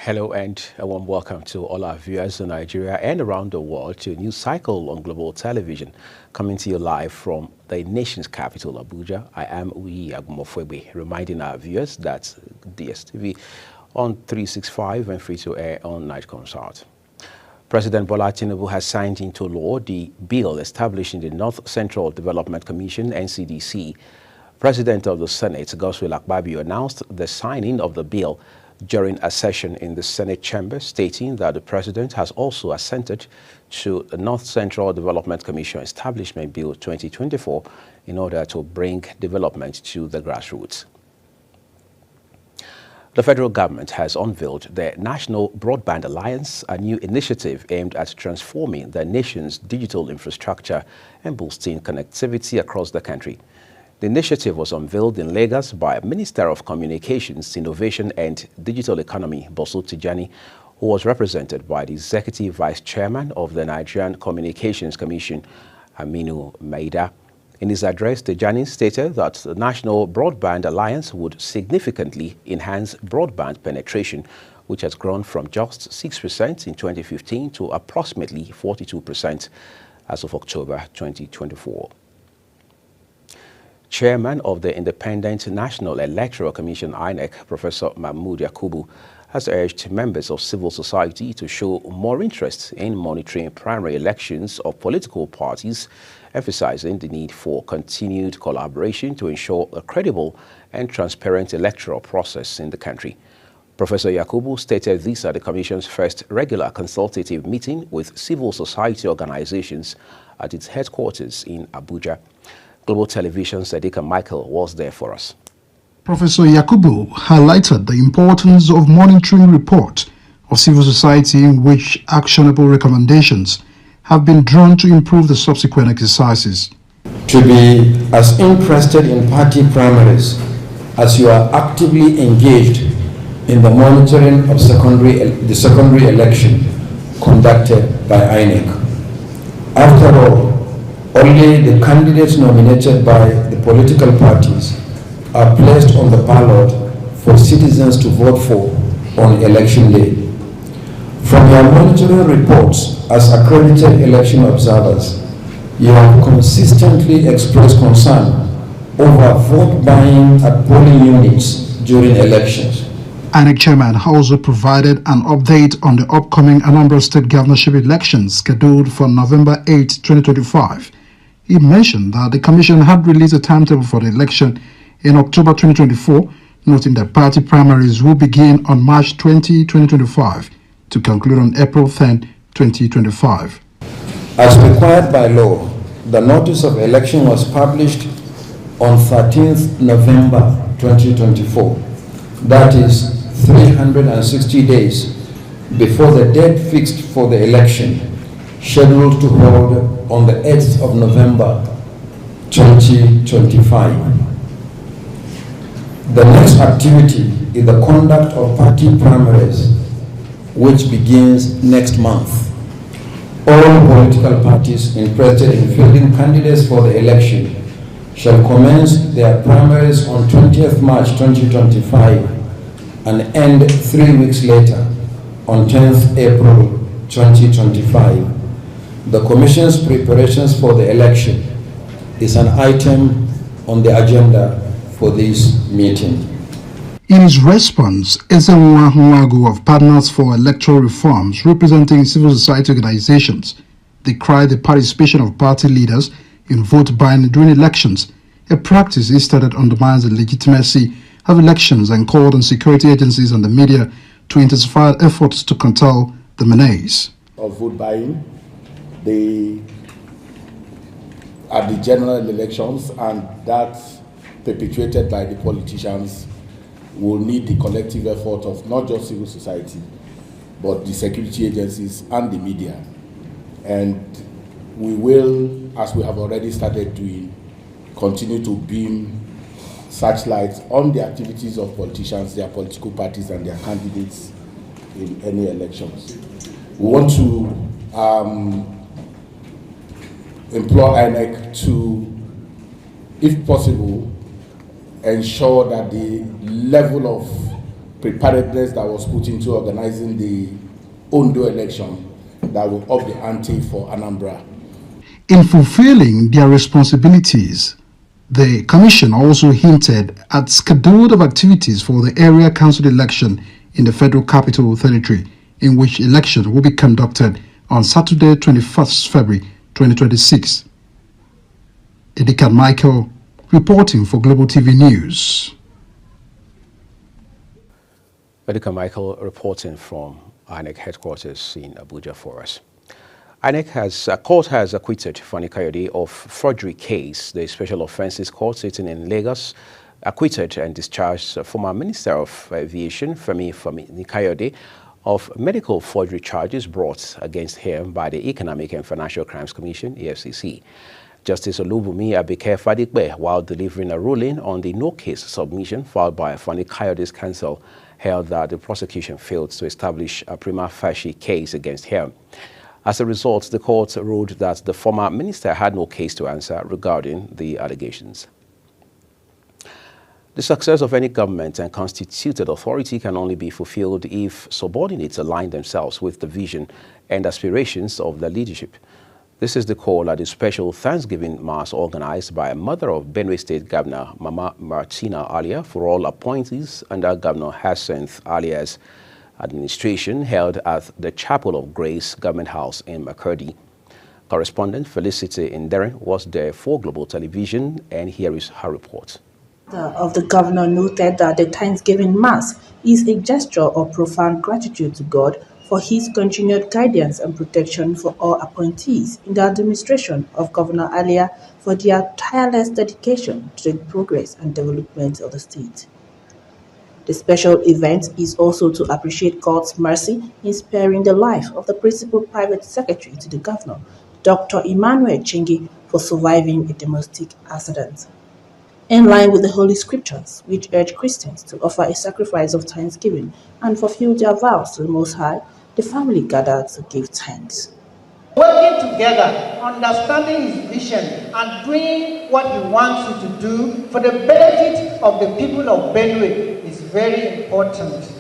Hello and a warm welcome to all our viewers in Nigeria and around the world to a new cycle on Global Television, coming to you live from the nation's capital, Abuja. I am Uyi Agumofwebe, reminding our viewers that DSTV on 365 and free to air on Night Consult. President Bola Tinubu has signed into law the bill establishing the North Central Development Commission, NCDC. President of the Senate, Godswill Akpabio, announced the signing of the bill during a session in the Senate chamber, stating that the president has also assented to the North Central Development Commission Establishment Bill 2024 in order to bring development to the grassroots. The federal government has unveiled the National Broadband Alliance, a new initiative aimed at transforming the nation's digital infrastructure and boosting connectivity across the country. The initiative was unveiled in Lagos by Minister of Communications, Innovation and Digital Economy, Bosu Tijani, who was represented by the Executive Vice Chairman of the Nigerian Communications Commission, Aminu Maida. In his address, Tijani stated that the National Broadband Alliance would significantly enhance broadband penetration, which has grown from just 6% in 2015 to approximately 42% as of October 2024. Chairman of the Independent National Electoral Commission, INEC, Professor Mahmood Yakubu, has urged members of civil society to show more interest in monitoring primary elections of political parties, emphasizing the need for continued collaboration to ensure a credible and transparent electoral process in the country. Professor Yakubu stated this at the Commission's first regular consultative meeting with civil society organizations at its headquarters in Abuja. Global Television's Edika Michael was there for us. Professor Yakubu highlighted the importance of monitoring report of civil society in which actionable recommendations have been drawn to improve the subsequent exercises. To be as interested in party primaries as you are actively engaged in the monitoring of the secondary election conducted by INEC. After all, only the candidates nominated by the political parties are placed on the ballot for citizens to vote for on election day. From your monitoring reports as accredited election observers, you have consistently expressed concern over vote buying at polling units during elections. INEC chairman also provided an update on the upcoming Anambra State governorship elections scheduled for November 8, 2025. He mentioned that the commission had released a timetable for the election in October 2024, noting that party primaries will begin on March 20, 2025 to conclude on April 10, 2025. As required by law, the notice of election was published on 13th November 2024. That is 360 days before the date fixed for the election, scheduled to hold on the 8th of November 2025. The next activity is the conduct of party primaries, which begins next month. All political parties interested in fielding candidates for the election shall commence their primaries on 20th March 2025 and end 3 weeks later on 10th April 2025. The Commission's preparations for the election is an item on the agenda for this meeting. In his response, Ezenwa Nwagu of Partners for Electoral Reforms, representing civil society organizations, decried the participation of party leaders in vote buying during elections, a practice he stated undermines the legitimacy of elections, and called on security agencies and the media to intensify efforts to curtail the menace of vote buying at the general elections, and that perpetuated by the politicians will need the collective effort of not just civil society, but the security agencies and the media. And we will, as we have already started doing, continue to beam searchlights on the activities of politicians, their political parties, and their candidates in any elections. We want to implore INEC to, if possible, ensure that the level of preparedness that was put into organizing the Ondo election that will up the ante for Anambra. In fulfilling their responsibilities, the Commission also hinted at schedule of activities for the area council election in the Federal Capital Territory, in which election will be conducted on Saturday, 21st February 2026. Edika Michael reporting for Global TV News. Edika Michael reporting from INEC headquarters in Abuja for us. INEC court has acquitted Fani Kayode of forgery case. The Special Offences Court sitting in Lagos acquitted and discharged former Minister of Aviation Femi Kayode of medical forgery charges brought against him by the Economic and Financial Crimes Commission, EFCC. Justice Olubunmi Abike Fadigbe, while delivering a ruling on the no-case submission filed by Fani Kayode's counsel, held that the prosecution failed to establish a prima facie case against him. As a result, the court ruled that the former minister had no case to answer regarding the allegations. The success of any government and constituted authority can only be fulfilled if subordinates align themselves with the vision and aspirations of the leadership. This is the call at a special Thanksgiving Mass organized by a mother of Benue State Governor Mama Martina Alia for all appointees under Governor Hyacinth Alia's administration, held at the Chapel of Grace Government House in Makurdi. Correspondent Felicity Inderen was there for Global Television, and here is her report. Of the governor noted that the Thanksgiving Mass is a gesture of profound gratitude to God for his continued guidance and protection for all appointees in the administration of Governor Alia for their tireless dedication to the progress and development of the state. The special event is also to appreciate God's mercy in sparing the life of the principal private secretary to the governor, Dr. Emmanuel Chingi, for surviving a domestic accident. In line with the Holy Scriptures, which urge Christians to offer a sacrifice of thanksgiving and fulfill their vows to the Most High, the family gathered to give thanks. Working together, understanding his vision, and doing what he wants you to do for the benefit of the people of Benue is very important.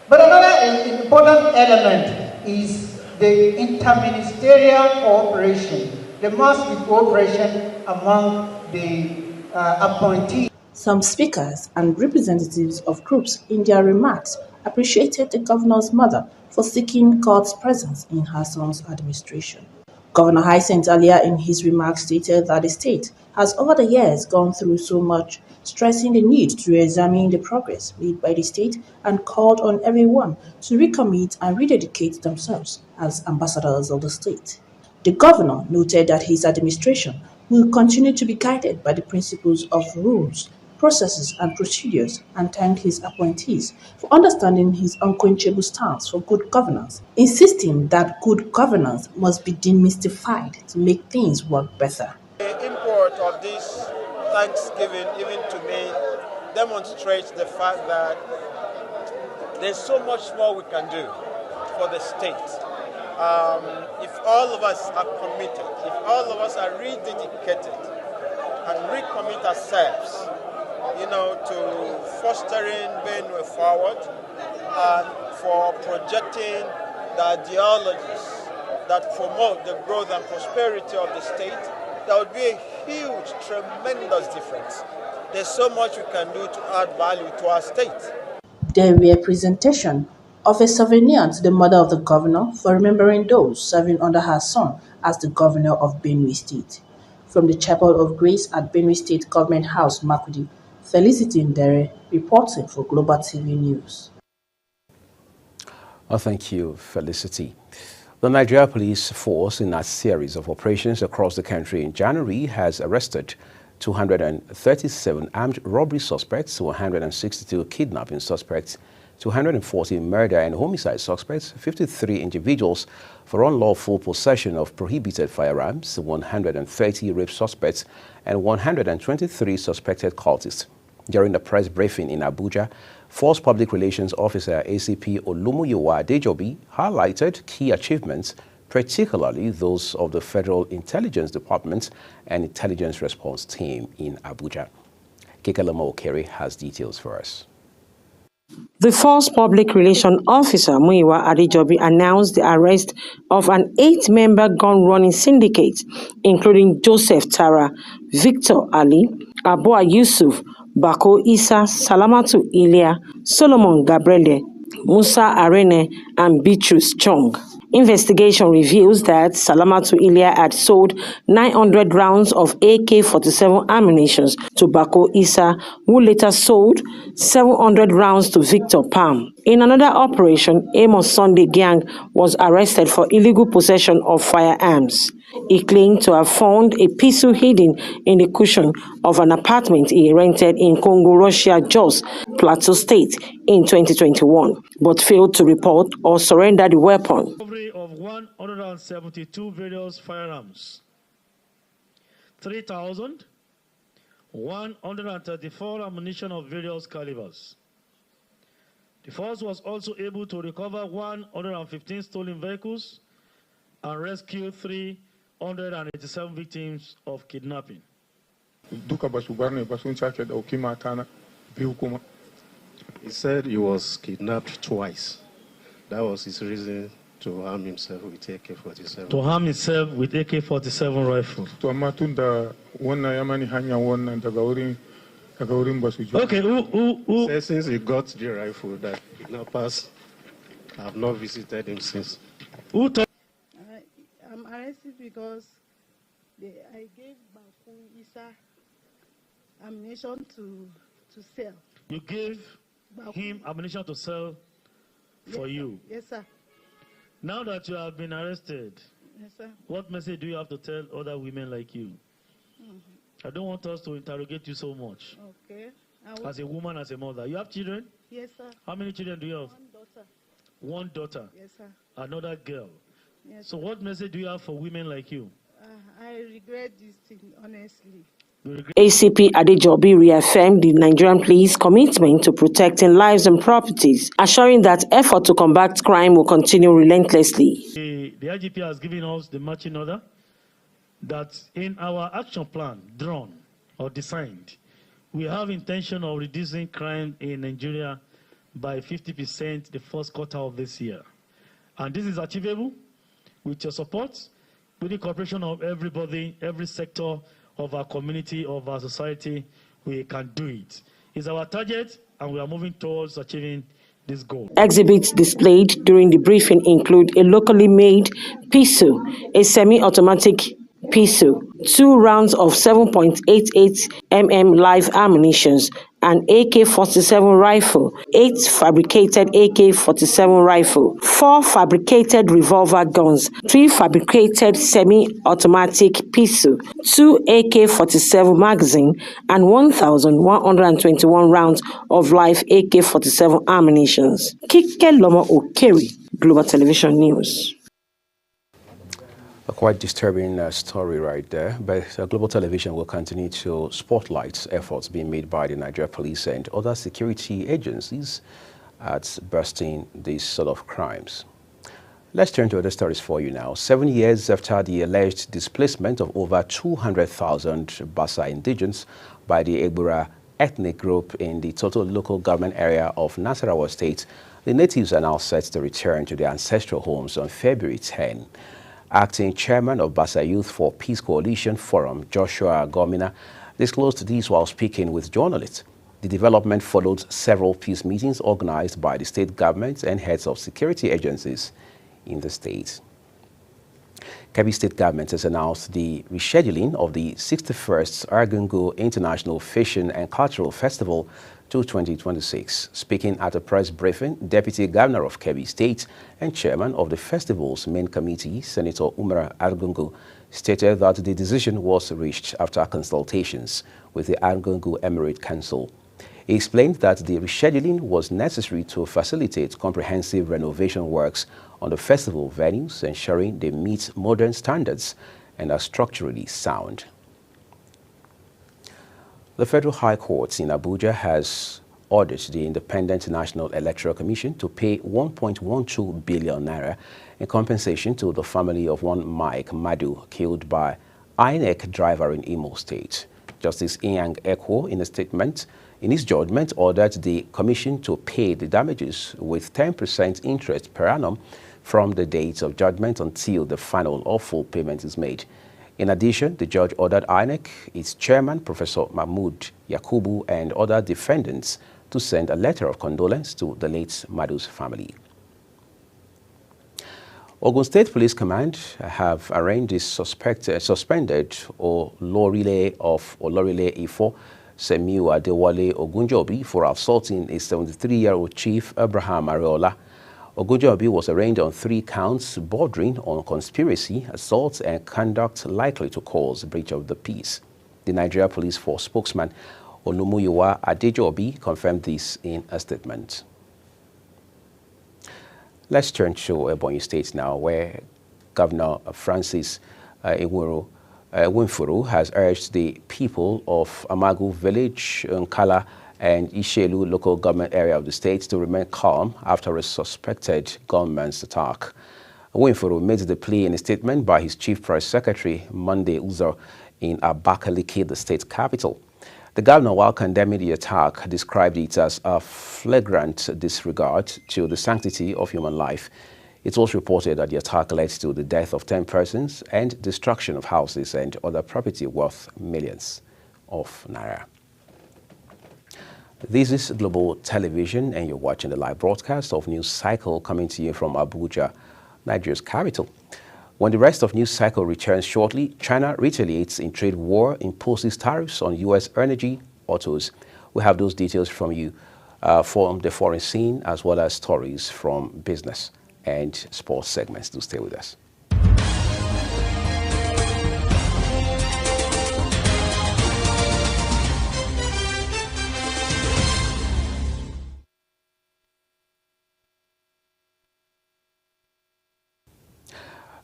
But another important element is the interministerial cooperation. There must be cooperation among the appointees. Some speakers and representatives of groups in their remarks appreciated the governor's mother for seeking God's presence in her son's administration. Governor Hyacinth Alia in his remarks stated that the state has over the years gone through so much, stressing the need to examine the progress made by the state and called on everyone to recommit and rededicate themselves as ambassadors of the state. The governor noted that his administration will continue to be guided by the principles of rules, processes and procedures, and thanked his appointees for understanding his unquenchable stance for good governance, insisting that good governance must be demystified to make things work better. The import of this Thanksgiving, even to me, demonstrates the fact that there's so much more we can do for the state. If all of us are committed, if all of us are rededicated and recommit ourselves, to fostering Benue forward and for projecting the ideologies that promote the growth and prosperity of the state, there would be a huge, tremendous difference. There's so much we can do to add value to our state. There were presentation of a souvenir to the mother of the governor for remembering those serving under her son as the governor of Benue State. From the Chapel of Grace at Benue State Government House, Makurdi, Felicity Ndere reporting for Global TV News. Thank you, Felicity. The Nigeria Police Force, in a series of operations across the country in January, has arrested 237 armed robbery suspects, 162 kidnapping suspects, 240 murder and homicide suspects, 53 individuals for unlawful possession of prohibited firearms, 130 rape suspects, and 123 suspected cultists. During the press briefing in Abuja, Force Public Relations Officer ACP Olumuyiwa Adejobi highlighted key achievements, particularly those of the Federal Intelligence Department and Intelligence Response Team in Abuja. Kekalama Okere has details for us. The Force Public Relations Officer, Muyiwa Adejobi, announced the arrest of an 8-member gun-running syndicate, including Joseph Tara, Victor Ali, Abua Yusuf, Bako Isa, Salamatu Ilya, Solomon Gabriele, Musa Arene, and Beatrice Chong. Investigation reveals that Salamatu Ilya had sold 900 rounds of AK-47 ammunition to Bako Isa, who later sold 700 rounds to Victor Pam. In another operation, Amos Sunday Gang was arrested for illegal possession of firearms. He claimed to have found a pistol hidden in the cushion of an apartment he rented in Congo, Russia, Jos, Plateau State in 2021, but failed to report or surrender the weapon. Recovery of 172 various firearms, 3,134 ammunition of various calibers. The force was also able to recover 115 stolen vehicles and rescue 387 victims of kidnapping. He said he was kidnapped twice. That was his reason to harm himself with AK-47. To harm himself with AK-47 rifle. Okay, who? Said since he got the rifle, that kidnappers have not visited him since. Who told? I'm arrested because I gave Baku Isa ammunition to sell. You gave him ammunition to sell for you? Yes, sir. Now that you have been arrested, yes, sir, what message do you have to tell other women like you? I don't want us to interrogate you so much. Okay. As a woman, as a mother. You have children? Yes, sir. How many children do you have? One daughter. One daughter? Yes, sir. Another girl? Yes, so what message do you have for women like you? I regret this thing, honestly. ACP Adejobi reaffirmed the Nigerian police commitment to protecting lives and properties, assuring that effort to combat crime will continue relentlessly. The IGP has given us the marching order that in our action plan, drawn or designed, we have intention of reducing crime in Nigeria by 50% the first quarter of this year. And this is achievable with your support, with the cooperation of everybody, every sector of our community, of our society. We can do it. It's our target, and we are moving towards achieving this goal. Exhibits displayed during the briefing include a locally made pistol, a semi-automatic pistol, 2 rounds of 7.88 mm live ammunition, an AK-47 rifle, 8 fabricated AK-47 rifle, 4 fabricated revolver guns, 3 fabricated semi-automatic pistol, 2 AK-47 magazine, and 1,121 rounds of live AK-47 ammunition. Kike Lomo Okeri, Global Television News. A quite disturbing story right there, but Global Television will continue to spotlight efforts being made by the Nigeria Police and other security agencies at busting these sort of crimes. Let's turn to other stories for you now. 7 years after the alleged displacement of over 200,000 Bassa indigenes by the Egbura ethnic group in the total local government area of Nasarawa State, the natives are now set to return to their ancestral homes on February 10. Acting Chairman of Bassa Youth for Peace Coalition Forum, Joshua Gomina, disclosed this while speaking with journalists. The development followed several peace meetings organized by the state government and heads of security agencies in the state. Kebbi State Government has announced the rescheduling of the 61st Argungu International Fishing and Cultural Festival to 2026. Speaking at a press briefing, Deputy Governor of Kebbi State and Chairman of the festival's main committee, Senator Umar Argungu, stated that the decision was reached after consultations with the Argungu Emirate Council. He explained that the rescheduling was necessary to facilitate comprehensive renovation works on the festival venues, ensuring they meet modern standards and are structurally sound. The Federal High Court in Abuja has ordered the Independent National Electoral Commission to pay 1.12 billion naira in compensation to the family of one Mike Madu killed by INEC driver in Imo State. Justice Inyang Ekwo, in a statement, in his judgment, ordered the commission to pay the damages with 10% interest per annum from the date of judgment until the final or full payment is made. In addition, the judge ordered INEC, its chairman, Professor Mahmood Yakubu, and other defendants to send a letter of condolence to the late Madu's family. Ogun State Police Command have arraigned the suspended Olorile of Olorile Ifo, Semiu Adewale Ogunjobi, for assaulting a 73-year-old chief, Abraham Areola. Ogunjobi was arraigned on 3 counts bordering on conspiracy, assault, and conduct likely to cause breach of the peace. The Nigeria Police Force spokesman Olumuyiwa Adejobi confirmed this in a statement. Let's turn to Ebonyi State now, where Governor Francis Winfuru has urged the people of Amagu Village, Nkala, and Ishelu local government area of the state to remain calm after a suspected gunman's attack. Winfuru made the plea in a statement by his chief press secretary, Monday Uzo, in Abakaliki, the state capital. The governor, while condemning the attack, described it as a flagrant disregard to the sanctity of human life. It was reported that the attack led to the death of 10 persons and destruction of houses and other property worth millions of naira. This is Global Television, and you're watching the live broadcast of News Cycle coming to you from Abuja, Nigeria's capital. When the rest of News Cycle returns shortly, China retaliates in trade war, imposes tariffs on U.S. energy, autos. We have those details from you from the foreign scene, as well as stories from business and sports segments. Do stay with us.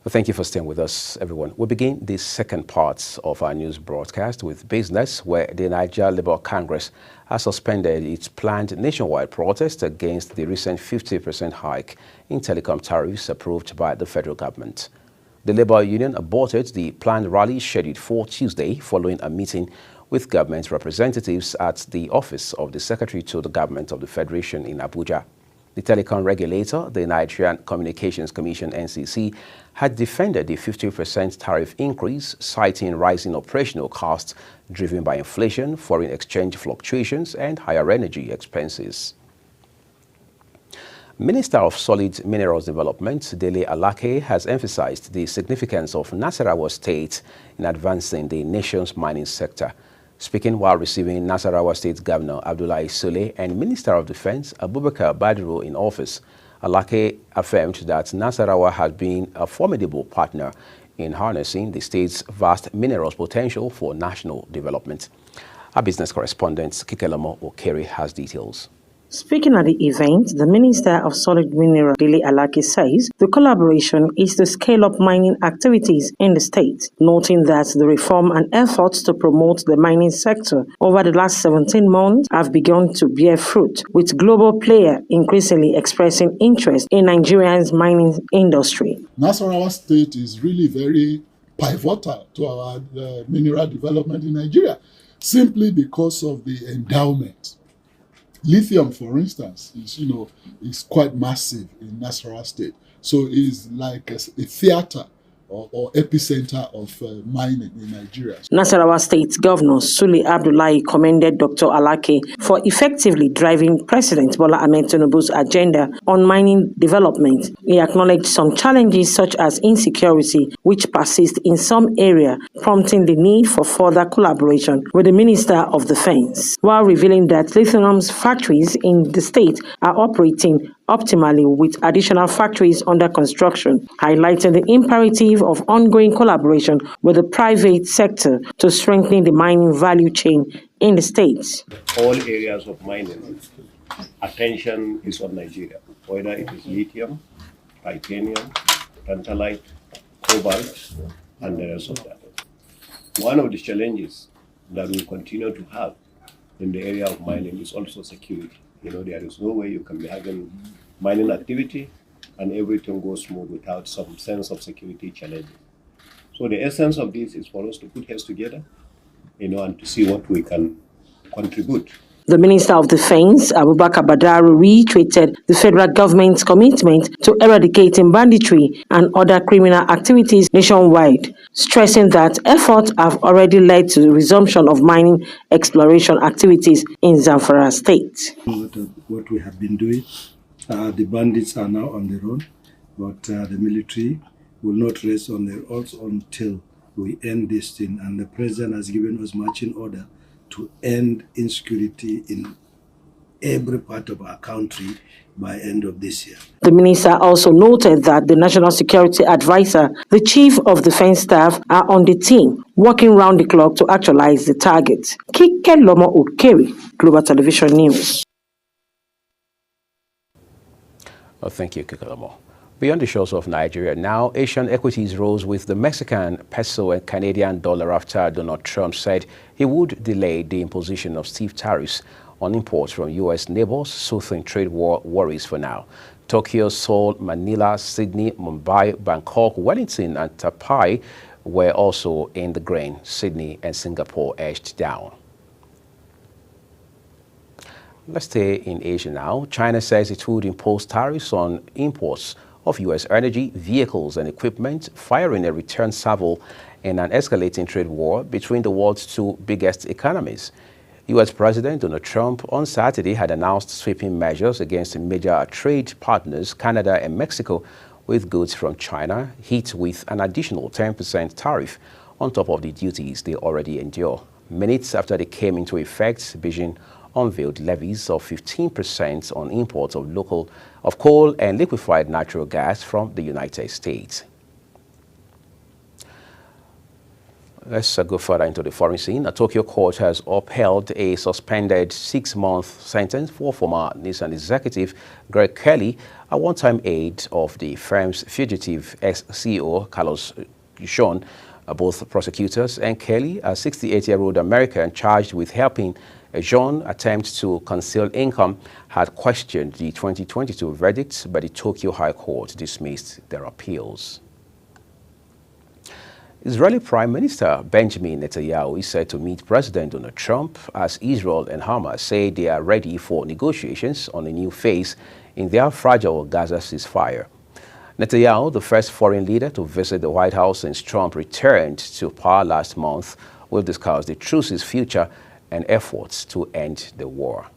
Thank you for staying with us, everyone. We begin the second part of our news broadcast with business, where the Nigeria Labour Congress has suspended its planned nationwide protest against the recent 50% hike in telecom tariffs approved by the federal government. The Labour Union aborted the planned rally scheduled for Tuesday following a meeting with government representatives at the office of the Secretary to the Government of the Federation in Abuja. The telecom regulator, the Nigerian Communications Commission (NCC), had defended the 50% tariff increase, citing rising operational costs driven by inflation, foreign exchange fluctuations, and higher energy expenses. Minister of Solid Minerals Development, Dele Alake, has emphasized the significance of Nasarawa State in advancing the nation's mining sector. Speaking while receiving Nasarawa State Governor Abdullahi Sule and Minister of Defense Abubakar Badru in office, Alake affirmed that Nasarawa has been a formidable partner in harnessing the state's vast minerals potential for national development. Our business correspondent Kikelamo Okere has details. Speaking at the event, the Minister of Solid Mineral, Dele Alake, says the collaboration is to scale up mining activities in the state, noting that the reform and efforts to promote the mining sector over the last 17 months have begun to bear fruit, with global players increasingly expressing interest in Nigeria's mining industry. Nasarawa State is really very pivotal to our mineral development in Nigeria, simply because of the endowment. Lithium, for instance, is quite massive in Nasarawa State. So it's like a theater or epicenter of mining in Nigeria. Nasarawa State Governor Sule Abdullahi commended Dr. Alake for effectively driving President Bola Ahmed Tinubu's agenda on mining development. He acknowledged some challenges such as insecurity, which persist in some areas, prompting the need for further collaboration with the Minister of Defense, while revealing that lithium's factories in the state are operating optimally with additional factories under construction, highlighting the imperative of ongoing collaboration with the private sector to strengthen the mining value chain in the state. All areas of mining, attention is on Nigeria, whether it is lithium, titanium, tantalite, cobalt, and the rest of that. One of the challenges that we continue to have in the area of mining is also security. There is no way you can be having mining activity and everything goes smooth without some sense of security challenges. So the essence of this is for us to put heads together, and to see what we can contribute. The Minister of Defense, Abubakar Badaru, reiterated the federal government's commitment to eradicating banditry and other criminal activities nationwide, stressing that efforts have already led to the resumption of mining exploration activities in Zamfara State. What we have been doing, the bandits are now on their own, but the military will not rest on their oars until we end this thing. And the president has given us marching order to end insecurity in every part of our country by end of this year. The minister also noted that the National Security Advisor, the Chief of Defense Staff are on the team, working round the clock to actualize the target. Kike Lomo Ukeri, Global Television News. Oh, thank you, Kike Lomo. Beyond the shores of Nigeria, now Asian equities rose with the Mexican peso and Canadian dollar after Donald Trump said he would delay the imposition of stiff tariffs on imports from U.S. neighbors, soothing trade war worries for now. Tokyo, Seoul, Manila, Sydney, Mumbai, Bangkok, Wellington, and Taipei were also in the green. Sydney and Singapore edged down. Let's stay in Asia now. China says it would impose tariffs on imports of U.S. energy, vehicles and equipment, firing a return salvo in an escalating trade war between the world's two biggest economies. U.S. President Donald Trump on Saturday had announced sweeping measures against major trade partners, Canada and Mexico, with goods from China, hit with an additional 10% tariff on top of the duties they already endure. Minutes after they came into effect, Beijing unveiled levies of 15% on imports of coal and liquefied natural gas from the United States. Let's go further into the foreign scene. A Tokyo court has upheld a suspended 6-month sentence for former Nissan executive Greg Kelly, a one-time aide of the firm's fugitive ex-CEO Carlos Ghosn. Both prosecutors and Kelly, a 68-year-old American charged with helping Ghosn attempt to conceal income, had questioned the 2022 verdict, but the Tokyo High Court dismissed their appeals. Israeli Prime Minister Benjamin Netanyahu is said to meet President Donald Trump as Israel and Hamas say they are ready for negotiations on a new phase in their fragile Gaza ceasefire. Netanyahu, the first foreign leader to visit the White House since Trump returned to power last month, will discuss the truce's future and efforts to end the war.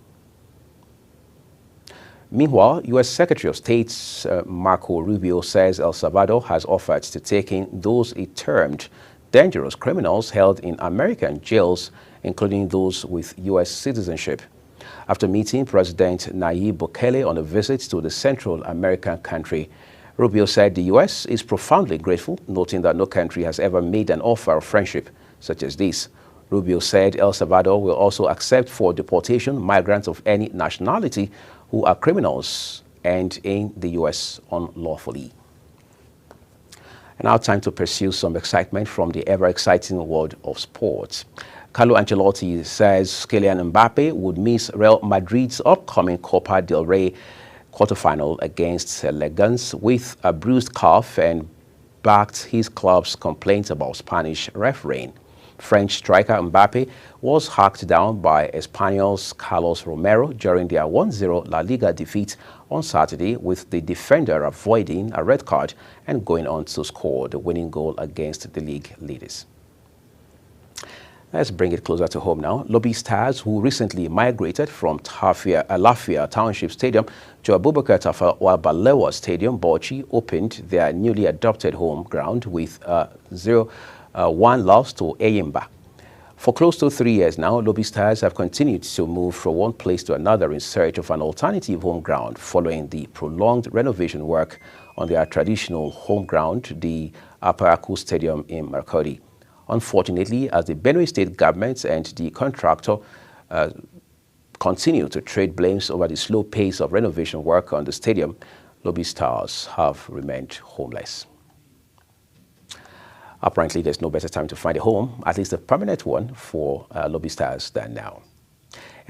Meanwhile, U.S. Secretary of State Marco Rubio says El Salvador has offered to take in those it termed dangerous criminals held in American jails, including those with U.S. citizenship. After meeting President Nayib Bukele on a visit to the Central American country, Rubio said the U.S. is profoundly grateful, noting that no country has ever made an offer of friendship such as this. Rubio said El Salvador will also accept for deportation migrants of any nationality who are criminals and in the U.S. unlawfully. And now time to pursue some excitement from the ever-exciting world of sports. Carlo Ancelotti says Kylian Mbappe would miss Real Madrid's upcoming Copa del Rey quarterfinal against Leganés with a bruised calf and backed his club's complaints about Spanish refereeing. French striker Mbappe was hacked down by Espanyol's Carlos Romero during their 1-0 La Liga defeat on Saturday, with the defender avoiding a red card and going on to score the winning goal against the league leaders. Let's bring it closer to home now. Lobby Stars, who recently migrated from Lafia Township Stadium to Abubakar Tafawa Balewa Stadium, Bauchi, opened their newly adopted home ground with a 0-1 loss to Eyimba. For close to 3 years now, Lobby Stars have continued to move from one place to another in search of an alternative home ground following the prolonged renovation work on their traditional home ground, the Upper Aku Stadium in Makurdi. Unfortunately, as the Benue State government and the contractor continue to trade blames over the slow pace of renovation work on the stadium, Lobby Stars have remained homeless. Apparently, there's no better time to find a home, at least a permanent one, for Lobby Stars than now.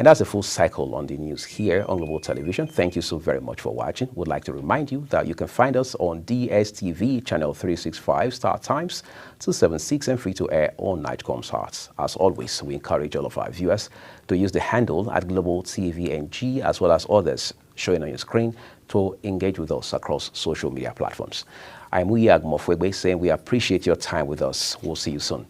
And that's a full cycle on the news here on Global Television. Thank you so very much for watching. We'd like to remind you that you can find us on DSTV channel 365 start times 276 and free to air on Nightcomsat. As always, we encourage all of our viewers to use the handle at Global TVNG as well as others showing on your screen to engage with us across social media platforms. I'm Uyi Agumofwegbe saying we appreciate your time with us. We'll see you soon.